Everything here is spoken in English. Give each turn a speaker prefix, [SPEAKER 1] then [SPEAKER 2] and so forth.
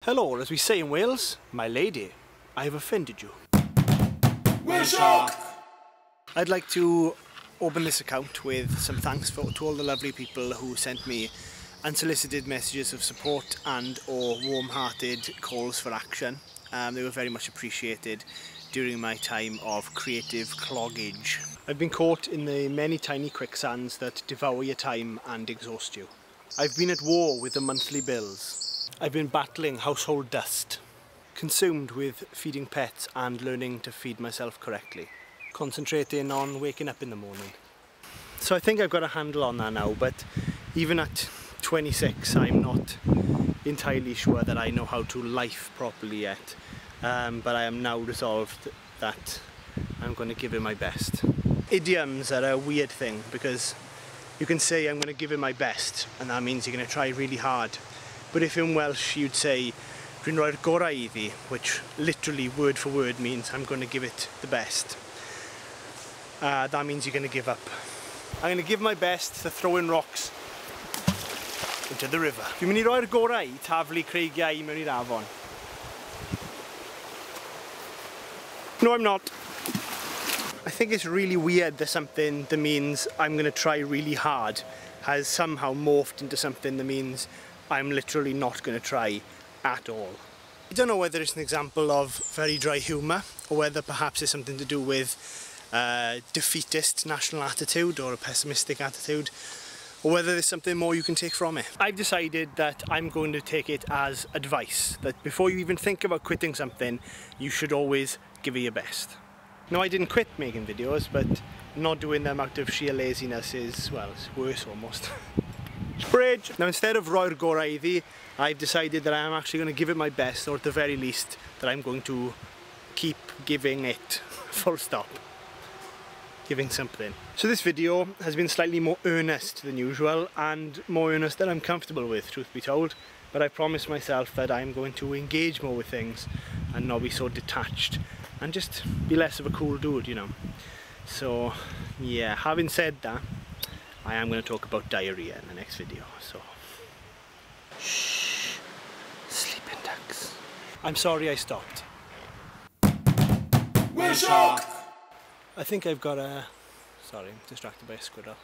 [SPEAKER 1] Hello, as we say in Wales, my lady, I have offended you.
[SPEAKER 2] WELSH!
[SPEAKER 1] I'd like to open this account with some thanks to all the lovely people who sent me unsolicited messages of support and or warm-hearted calls for action. They were very much appreciated during my time of creative cloggage. I've been caught in the many tiny quicksands that devour your time and exhaust you. I've been at war with the monthly bills. I've been battling household dust, consumed with feeding pets and learning to feed myself correctly, concentrating on waking up in the morning. So I think I've got a handle on that now, but even at 26 I'm not entirely sure that I know how to life properly yet, but I am now resolved that I'm going to give it my best. Idioms are a weird thing because you can say I'm going to give it my best and that means you're going to try really hard. But if in Welsh you'd say Rhoi'r gorau, which literally word for word means I'm going to give it the best, that means you're going to give up. I'm going to give my best to throwing rocks into the river. Fi'n mynd I roi'r gorau taflu creigiau mewn i'r afon. No, I'm not. I think it's really weird that something that means I'm going to try really hard has somehow morphed into something that means I'm literally not going to try at all. I don't know whether it's an example of very dry humour or whether perhaps it's something to do with defeatist national attitude or a pessimistic attitude, or whether there's something more you can take from it. I've decided that I'm going to take it as advice, that before you even think about quitting something, you should always give it your best. No, I didn't quit making videos, but not doing them out of sheer laziness is, well, it's worse almost. Bridge! Now instead of Rhoi'r gorau, I've decided that I'm actually going to give it my best, or at the very least that I'm going to keep giving it, full stop. Giving something. So this video has been slightly more earnest than usual and more earnest than I'm comfortable with, truth be told, but I promised myself that I'm going to engage more with things and not be so detached and just be less of a cool dude, you know. So yeah, having said that, I am going to talk about diarrhea in the next video, so shh, sleeping ducks. I'm sorry I stopped.
[SPEAKER 2] WELSH!
[SPEAKER 1] I think I've got a... Sorry, I'm distracted by a squirrel.